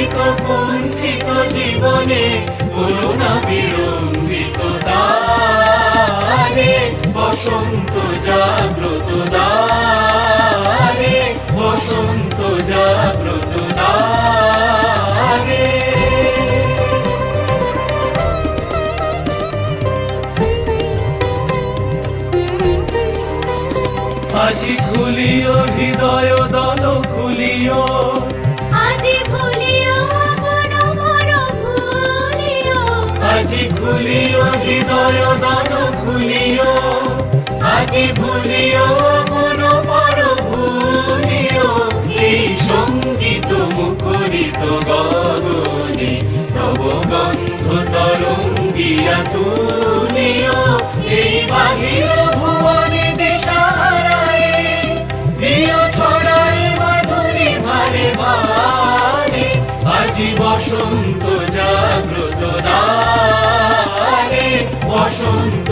লঙ্ঘিত কুণ্ঠিত জীবনে করুণা বিড়ম্বিত দ্বারে বসন্ত জাগ্রত দ্বারে বসন্ত জাগ্রত দ্বারে। আজি খুলিও হৃদয় দল খুলিও, আজি খুলিও আপন মন খুলিও, আজি খুলিও হৃদয় দল খুলিও, আজি ভুলিও মন পর ভুলিও। এই সঙ্গীত মুখরিত গগনে তব গন্ধ তরঙ্গিয়া তুলিও। এই বাহির ভুবনে দিশাহারায় দিও ছড়ায় মাধুরী ভারে ভারে। আজি বসন্ত জাগ্রত দ্বারে বসন্ত